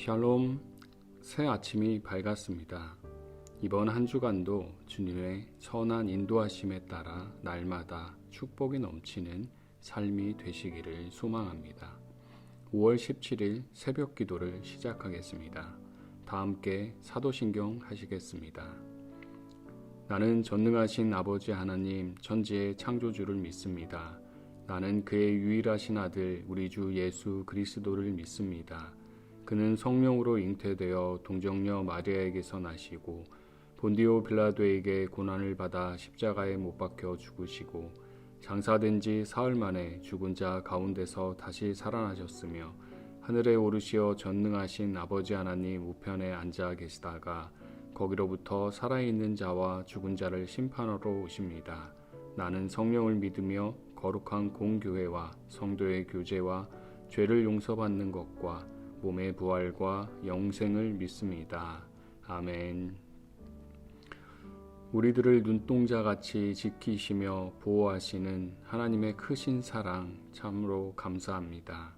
샬롬, 새 아침이 밝았습니다. 이번 한 주간도 주님의 선한 인도하심에 따라 날마다 축복이 넘치는 삶이 되시기를 소망합니다. 5월 17일 새벽 기도를 시작하겠습니다. 다 함께 사도신경 하시겠습니다. 나는 전능하신 아버지 하나님 천지의 창조주를 믿습니다. 나는 그의 유일하신 아들 우리 주 예수 그리스도를 믿습니다. 그는 성령으로 잉태되어 동정녀 마리아에게서 나시고 본디오 빌라도에게 고난을 받아 십자가에 못 박혀 죽으시고 장사된 지 사흘 만에 죽은 자 가운데서 다시 살아나셨으며 하늘에 오르시어 전능하신 아버지 하나님 우편에 앉아 계시다가 거기로부터 살아있는 자와 죽은 자를 심판하러 오십니다. 나는 성령을 믿으며 거룩한 공교회와 성도의 교제와 죄를 용서받는 것과 몸의 부활과 영생을 믿습니다. 아멘. 우리들을 눈동자같이 지키시며 보호하시는 하나님의 크신 사랑 참으로 감사합니다.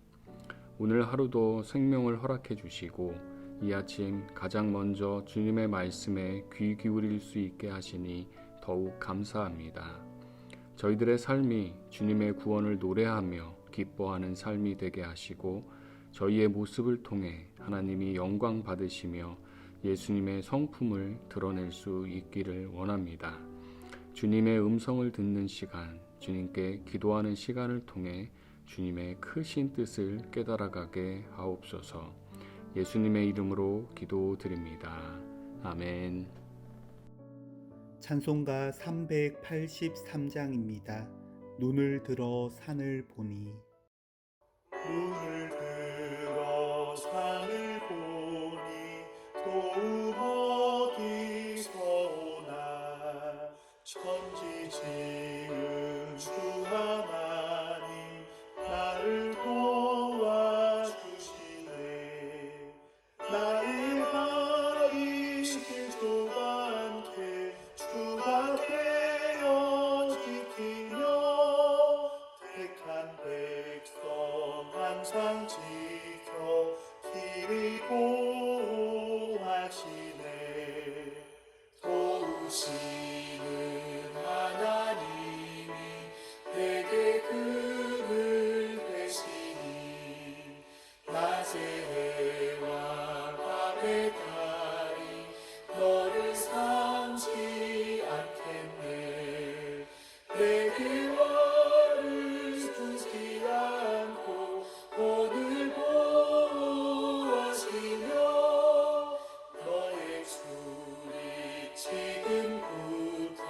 오늘 하루도 생명을 허락해 주시고 이 아침 가장 먼저 주님의 말씀에 귀 기울일 수 있게 하시니 더욱 감사합니다. 저희들의 삶이 주님의 구원을 노래하며 기뻐하는 삶이 되게 하시고 저희의 모습을 통해 하나님이 영광 받으시며 예수님의 성품을 드러낼 수 있기를 원합니다. 주님의 음성을 듣는 시간, 주님께 기도하는 시간을 통해 주님의 크신 뜻을 깨달아가게 하옵소서. 예수님의 이름으로 기도드립니다. 아멘. 찬송가 383장입니다. 눈을 들어 산을 보니. 눈을 들어 산을 보니 도움 어디서 오나. 천지 지은 주 하나님 나를 도와주시네. 나의 발이 시들지 않게 주 앞에 지키며 택한 백성 항상 지켜 길을 보호하시네. 도우시는 하나님이 내게 금을 되시니 낮의 해와 밤의 달이 너를 삼지 않겠네. 내 길화를 두지 않고 오늘 보호하시며 너의 줄이 지금부터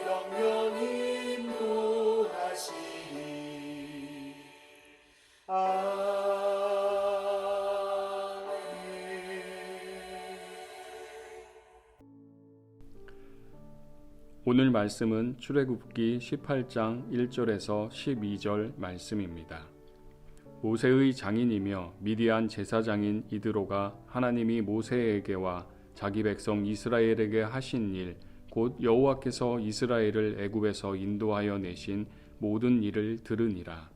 영영 인도하시니. 오늘 말씀은 출애굽기 18장 1절에서 12절 말씀입니다. 모세의 장인이며 미디안 제사장인 이드로가 하나님이 모세에게와 자기 백성 이스라엘에게 하신 일, 곧 여호와께서 이스라엘을 애굽에서 인도하여 내신 모든 일을 들으니라.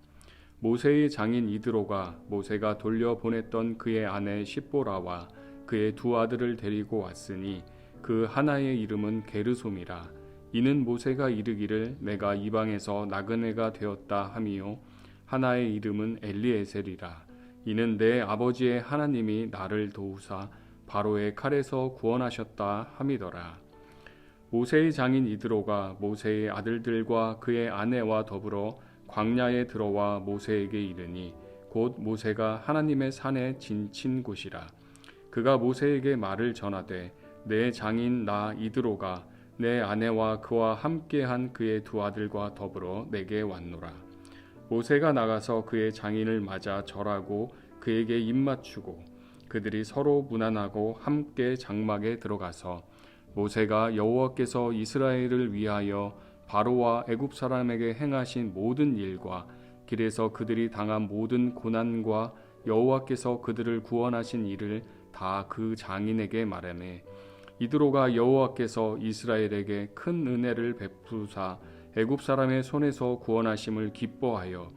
모세의 장인 이드로가 모세가 돌려보냈던 그의 아내 십보라와 그의 두 아들을 데리고 왔으니 그 하나의 이름은 게르솜이라. 이는 모세가 이르기를 내가 이방에서 나그네가 되었다 하미요 하나의 이름은 엘리에셀이라. 이는 내 아버지의 하나님이 나를 도우사 바로의 칼에서 구원하셨다 함이더라. 모세의 장인 이드로가 모세의 아들들과 그의 아내와 더불어 광야에 들어와 모세에게 이르니 곧 모세가 하나님의 산에 진친 곳이라. 그가 모세에게 말을 전하되 내 장인 나 이드로가 내 아내와 그와 함께한 그의 두 아들과 더불어 내게 왔노라. 모세가 나가서 그의 장인을 맞아 절하고 그에게 입맞추고 그들이 서로 문안하고 함께 장막에 들어가서 모세가 여호와께서 이스라엘을 위하여 바로와 애굽 사람에게 행하신 모든 일과 길에서 그들이 당한 모든 고난과 여호와께서 그들을 구원하신 일을 다 그 장인에게 말하매 이드로가 여호와께서 이스라엘에게 큰 은혜를 베푸사 애굽 사람의 손에서 구원하심을 기뻐하여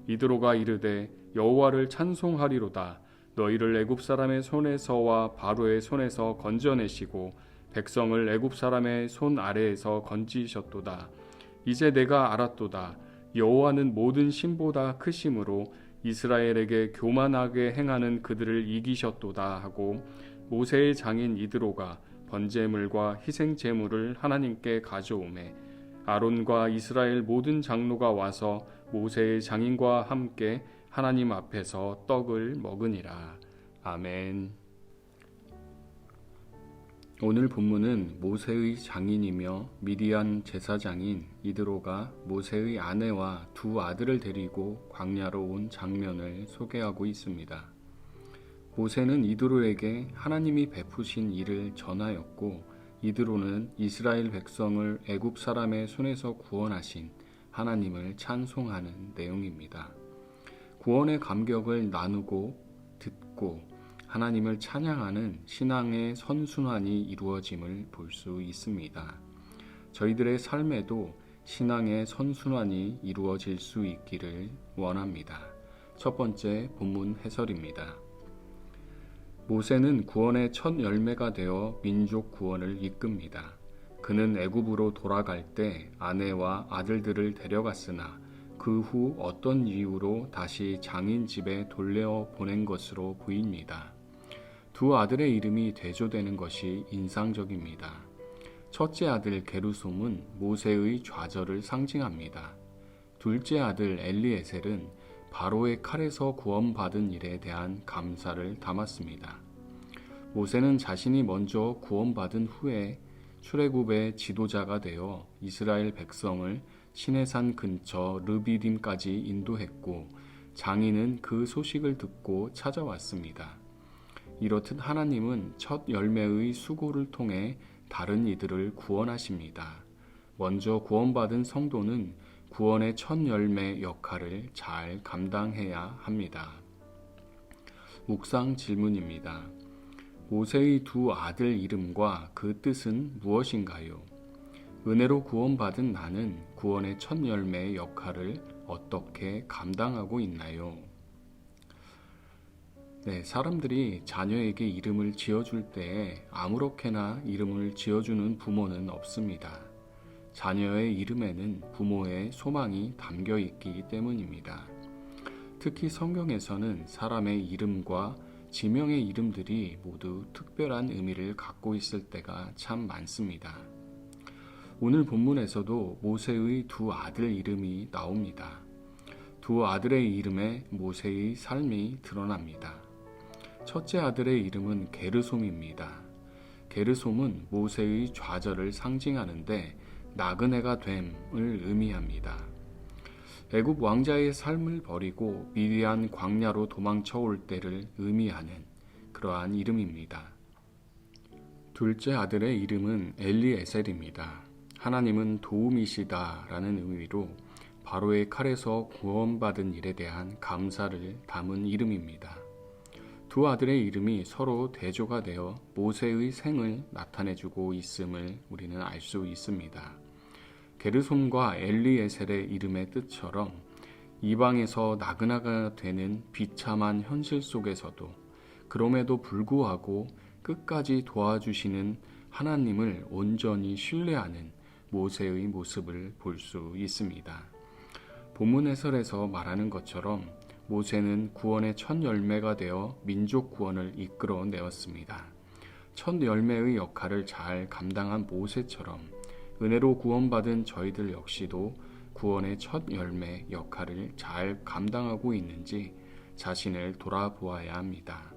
이드로가 이르되 여호와를 찬송하리로다. 너희를 애굽 사람의 손에서와 바로의 손에서 건져내시고 백성을 애굽 사람의 손 아래에서 건지셨도다. 이제 내가 알았도다. 여호와는 모든 신보다 크심으로 이스라엘에게 교만하게 행하는 그들을 이기셨도다 하고 모세의 장인 이드로가 번제물과 희생제물을 하나님께 가져오매 아론과 이스라엘 모든 장로가 와서 모세의 장인과 함께 하나님 앞에서 떡을 먹으니라. 아멘. 오늘 본문은 모세의 장인이며 미디안 제사장인 이드로가 모세의 아내와 두 아들을 데리고 광야로 온 장면을 소개하고 있습니다. 모세는 이드로에게 하나님이 베푸신 일을 전하였고 이드로는 이스라엘 백성을 애굽 사람의 손에서 구원하신 하나님을 찬송하는 내용입니다. 구원의 감격을 나누고 듣고 하나님을 찬양하는 신앙의 선순환이 이루어짐을 볼 수 있습니다. 저희들의 삶에도 신앙의 선순환이 이루어질 수 있기를 원합니다. 첫 번째 본문 해설입니다. 모세는 구원의 첫 열매가 되어 민족 구원을 이끕니다. 그는 애굽으로 돌아갈 때 아내와 아들들을 데려갔으나 그 후 어떤 이유로 다시 장인 집에 돌려 보낸 것으로 보입니다. 두 아들의 이름이 대조되는 것이 인상적입니다. 첫째 아들 게르솜은 모세의 좌절을 상징합니다. 둘째 아들 엘리에셀은 바로의 칼에서 구원받은 일에 대한 감사를 담았습니다. 모세는 자신이 먼저 구원받은 후에 출애굽의 지도자가 되어 이스라엘 백성을 시내산 근처 르비딤까지 인도했고 장인은 그 소식을 듣고 찾아왔습니다. 이렇듯 하나님은 첫 열매의 수고를 통해 다른 이들을 구원하십니다. 먼저 구원받은 성도는 구원의 첫 열매 역할을 잘 감당해야 합니다. 묵상 질문입니다. 모세의 두 아들 이름과 그 뜻은 무엇인가요? 은혜로 구원받은 나는 구원의 첫 열매의 역할을 어떻게 감당하고 있나요? 사람들이 자녀에게 이름을 지어줄 때 아무렇게나 이름을 지어주는 부모는 없습니다. 자녀의 이름에는 부모의 소망이 담겨 있기 때문입니다. 특히 성경에서는 사람의 이름과 지명의 이름들이 모두 특별한 의미를 갖고 있을 때가 참 많습니다. 오늘 본문에서도 모세의 두 아들 이름이 나옵니다. 두 아들의 이름에 모세의 삶이 드러납니다. 첫째 아들의 이름은 게르솜입니다. 게르솜은 모세의 좌절을 상징하는데 나그네가 됨을 의미합니다. 애굽 왕자의 삶을 버리고 미디안 광야로 도망쳐 올 때를 의미하는 그러한 이름입니다. 둘째 아들의 이름은 엘리에셀입니다. 하나님은 도움이시다라는 의미로 바로의 칼에서 구원받은 일에 대한 감사를 담은 이름입니다. 두 아들의 이름이 서로 대조가 되어 모세의 생을 나타내주고 있음을 우리는 알 수 있습니다. 게르솜과 엘리에셀의 이름의 뜻처럼 이방에서 나그네가 되는 비참한 현실 속에서도 그럼에도 불구하고 끝까지 도와주시는 하나님을 온전히 신뢰하는 모세의 모습을 볼 수 있습니다. 본문 해설에서 말하는 것처럼 모세는 구원의 첫 열매가 되어 민족 구원을 이끌어내었습니다. 첫 열매의 역할을 잘 감당한 모세처럼 은혜로 구원받은 저희들 역시도 구원의 첫 열매 역할을 잘 감당하고 있는지 자신을 돌아보아야 합니다.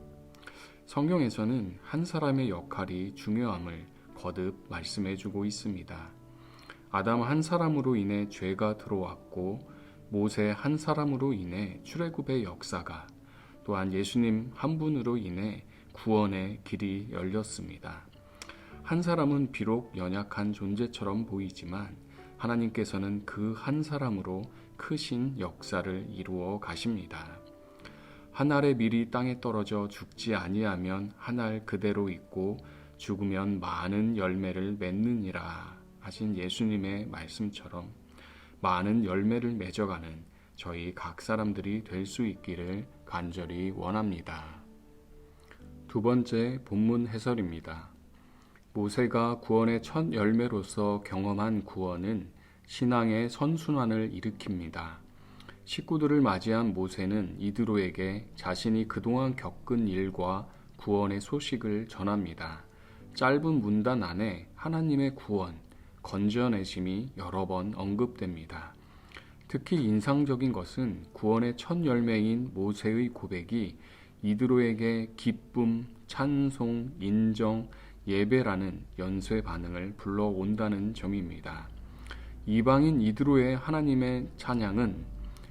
성경에서는 한 사람의 역할이 중요함을 거듭 말씀해주고 있습니다. 아담 한 사람으로 인해 죄가 들어왔고 모세 한 사람으로 인해 출애굽의 역사가 또한 예수님 한 분으로 인해 구원의 길이 열렸습니다. 한 사람은 비록 연약한 존재처럼 보이지만 하나님께서는 그 한 사람으로 크신 역사를 이루어 가십니다. 한 알의 밀이 땅에 떨어져 죽지 아니하면 한 알 그대로 있고 죽으면 많은 열매를 맺느니라 하신 예수님의 말씀처럼 많은 열매를 맺어가는 저희 각 사람들이 될 수 있기를 간절히 원합니다. 두 번째 본문 해설입니다. 모세가 구원의 첫 열매로서 경험한 구원은 신앙의 선순환을 일으킵니다. 식구들을 맞이한 모세는 이드로에게 자신이 그동안 겪은 일과 구원의 소식을 전합니다. 짧은 문단 안에 하나님의 구원, 건져내심이 여러 번 언급됩니다. 특히 인상적인 것은 구원의 첫 열매인 모세의 고백이 이드로에게 기쁨, 찬송, 인정, 예배라는 연쇄 반응을 불러온다는 점입니다. 이방인 이드로의 하나님의 찬양은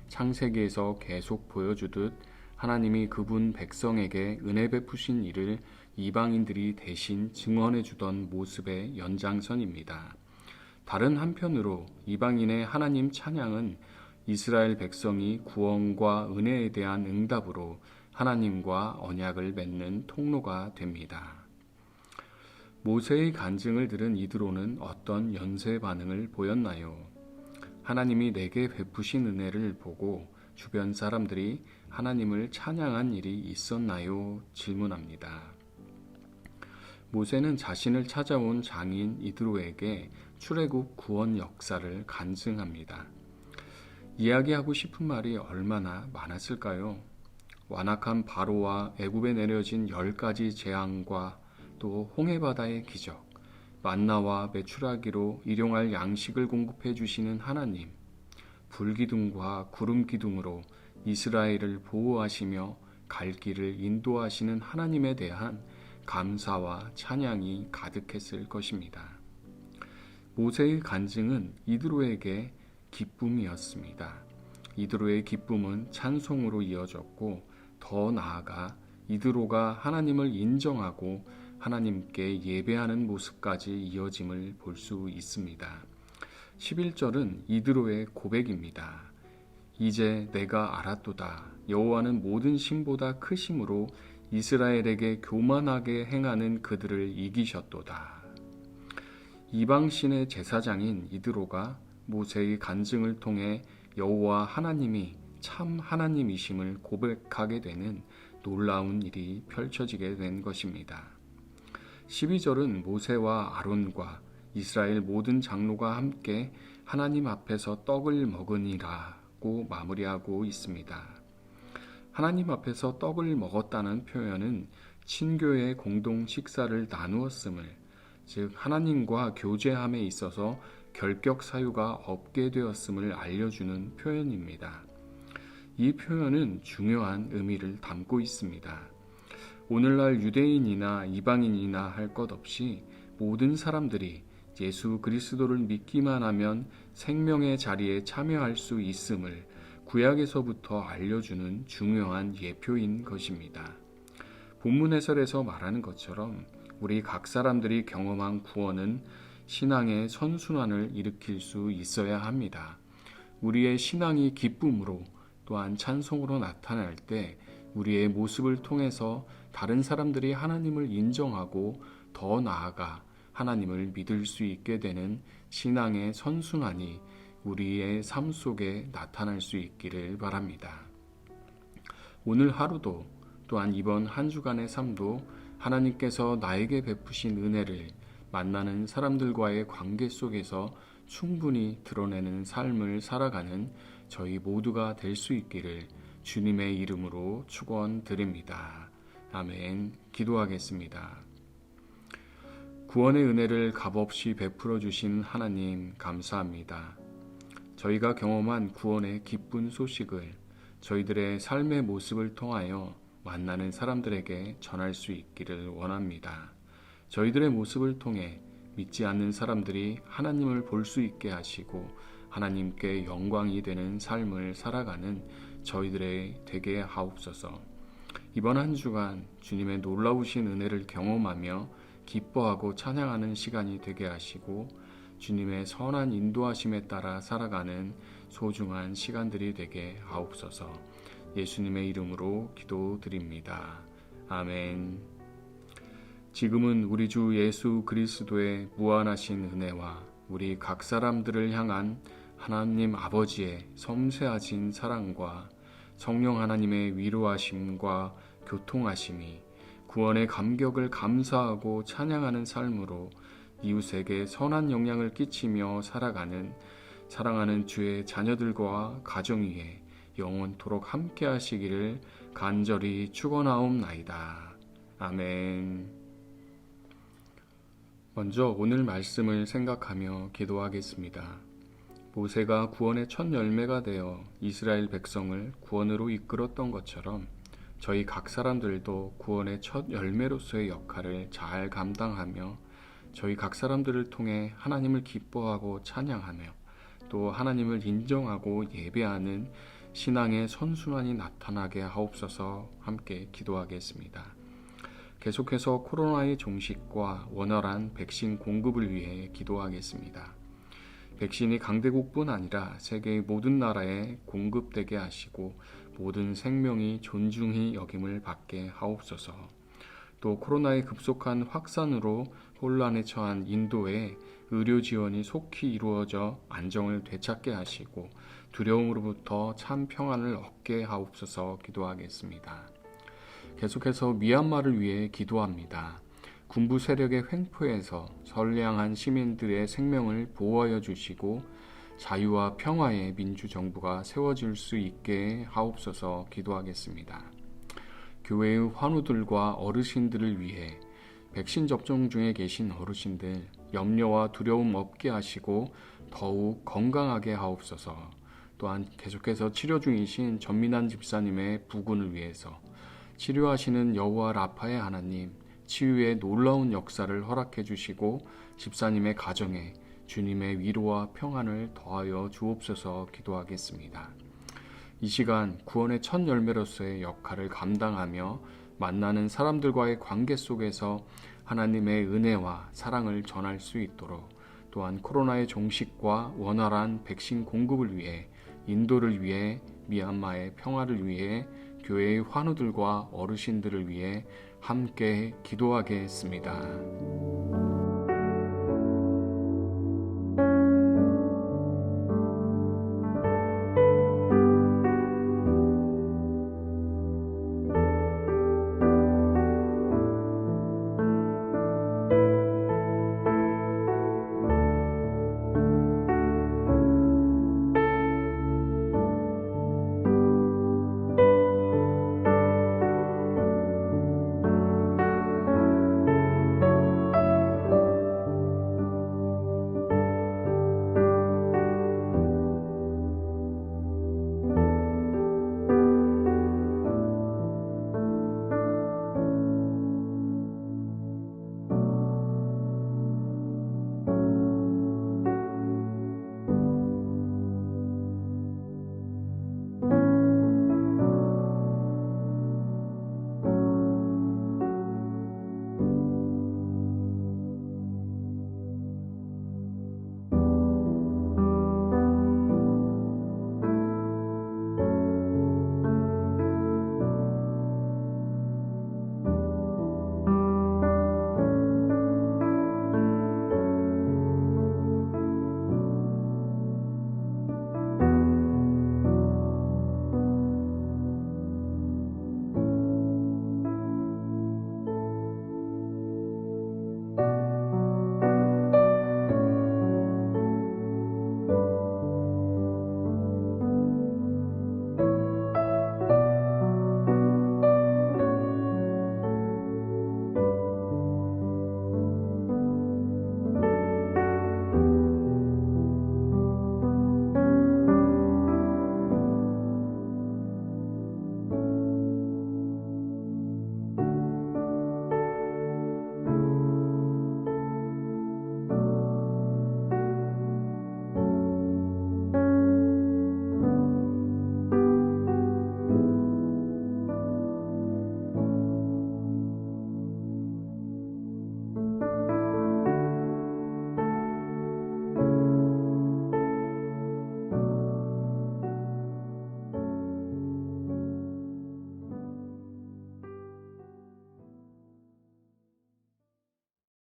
창세기에서 계속 보여주듯 하나님이 그분 백성에게 은혜 베푸신 일을 이방인들이 대신 증언해 주던 모습의 연장선입니다. 다른 한편으로 이방인의 하나님 찬양은 이스라엘 백성이 구원과 은혜에 대한 응답으로 하나님과 언약을 맺는 통로가 됩니다. 모세의 간증을 들은 이드로는 어떤 연쇄 반응을 보였나요? 하나님이 내게 베푸신 은혜를 보고 주변 사람들이 하나님을 찬양한 일이 있었나요? 질문합니다. 모세는 자신을 찾아온 장인 이드로에게 출애굽 구원 역사를 간증합니다. 이야기하고 싶은 말이 얼마나 많았을까요? 완악한 바로와 애굽에 내려진 10가지 재앙과 또 홍해바다의 기적, 만나와 메추라기로 일용할 양식을 공급해 주시는 하나님, 불기둥과 구름기둥으로 이스라엘을 보호하시며 갈 길을 인도하시는 하나님에 대한 감사와 찬양이 가득했을 것입니다. 모세의 간증은 이드로에게 기쁨이었습니다. 이드로의 기쁨은 찬송으로 이어졌고 더 나아가 이드로가 하나님을 인정하고 하나님께 예배하는 모습까지 이어짐을 볼 수 있습니다. 11절은 이드로의 고백입니다. 이제 내가 알았도다. 여호와는 모든 신보다 크심으로 이스라엘에게 교만하게 행하는 그들을 이기셨도다. 이방신의 제사장인 이드로가 모세의 간증을 통해 여호와 하나님이 참 하나님이심을 고백하게 되는 놀라운 일이 펼쳐지게 된 것입니다. 12절은 모세와 아론과 이스라엘 모든 장로가 함께 하나님 앞에서 떡을 먹으니라고 마무리하고 있습니다. 하나님 앞에서 떡을 먹었다는 표현은 친교의 공동 식사를 나누었음을, 즉 하나님과 교제함에 있어서 결격 사유가 없게 되었음을 알려주는 표현입니다. 이 표현은 중요한 의미를 담고 있습니다. 오늘날 유대인이나 이방인이나 할 것 없이 모든 사람들이 예수 그리스도를 믿기만 하면 생명의 자리에 참여할 수 있음을 구약에서부터 알려주는 중요한 예표인 것입니다. 본문 해설에서 말하는 것처럼 우리 각 사람들이 경험한 구원은 신앙의 선순환을 일으킬 수 있어야 합니다. 우리의 신앙이 기쁨으로 또한 찬송으로 나타날 때 우리의 모습을 통해서 다른 사람들이 하나님을 인정하고 더 나아가 하나님을 믿을 수 있게 되는 신앙의 선순환이 우리의 삶 속에 나타날 수 있기를 바랍니다. 오늘 하루도 또한 이번 한 주간의 삶도 하나님께서 나에게 베푸신 은혜를 만나는 사람들과의 관계 속에서 충분히 드러내는 삶을 살아가는 저희 모두가 될 수 있기를 주님의 이름으로 축원드립니다. 아멘. 기도하겠습니다. 구원의 은혜를 값없이 베풀어 주신 하나님 감사합니다. 저희가 경험한 구원의 기쁜 소식을 저희들의 삶의 모습을 통하여 만나는 사람들에게 전할 수 있기를 원합니다. 저희들의 모습을 통해 믿지 않는 사람들이 하나님을 볼 수 있게 하시고 하나님께 영광이 되는 삶을 살아가는 저희들의 되게 하옵소서. 이번 한 주간 주님의 놀라우신 은혜를 경험하며 기뻐하고 찬양하는 시간이 되게 하시고 주님의 선한 인도하심에 따라 살아가는 소중한 시간들이 되게 하옵소서. 예수님의 이름으로 기도드립니다. 아멘. 지금은 우리 주 예수 그리스도의 무한하신 은혜와 우리 각 사람들을 향한 하나님 아버지의 섬세하신 사랑과 성령 하나님의 위로하심과 교통하심이 구원의 감격을 감사하고 찬양하는 삶으로 이웃에게 선한 영향을 끼치며 살아가는 사랑하는 주의 자녀들과 가정 위에 영원토록 함께 하시기를 간절히 축원하옵나이다. 아멘. 먼저 오늘 말씀을 생각하며 기도하겠습니다. 모세가 구원의 첫 열매가 되어 이스라엘 백성을 구원으로 이끌었던 것처럼 저희 각 사람들도 구원의 첫 열매로서의 역할을 잘 감당하며 저희 각 사람들을 통해 하나님을 기뻐하고 찬양하며 또 하나님을 인정하고 예배하는 신앙의 선순환이 나타나게 하옵소서. 함께 기도하겠습니다. 계속해서 코로나의 종식과 원활한 백신 공급을 위해 기도하겠습니다. 백신이 강대국뿐 아니라 세계의 모든 나라에 공급되게 하시고 모든 생명이 존중히 여김을 받게 하옵소서. 또 코로나의 급속한 확산으로 혼란에 처한 인도에 의료 지원이 속히 이루어져 안정을 되찾게 하시고 두려움으로부터 참 평안을 얻게 하옵소서. 기도하겠습니다. 계속해서 미얀마를 위해 기도합니다. 군부 세력의 횡포에서 선량한 시민들의 생명을 보호하여 주시고 자유와 평화의 민주정부가 세워질 수 있게 하옵소서. 기도하겠습니다. 교회의 환우들과 어르신들을 위해 백신 접종 중에 계신 어르신들 염려와 두려움 없게 하시고 더욱 건강하게 하옵소서. 또한 계속해서 치료 중이신 전민환 집사님의 부군을 위해서 치료하시는 여호와 라파의 하나님 치유의 놀라운 역사를 허락해 주시고 집사님의 가정에 주님의 위로와 평안을 더하여 주옵소서. 기도하겠습니다. 이 시간 구원의 첫 열매로서의 역할을 감당하며 만나는 사람들과의 관계 속에서 하나님의 은혜와 사랑을 전할 수 있도록 또한 코로나의 종식과 원활한 백신 공급을 위해 인도를 위해 미얀마의 평화를 위해 교회의 환우들과 어르신들을 위해 함께 기도하겠습니다.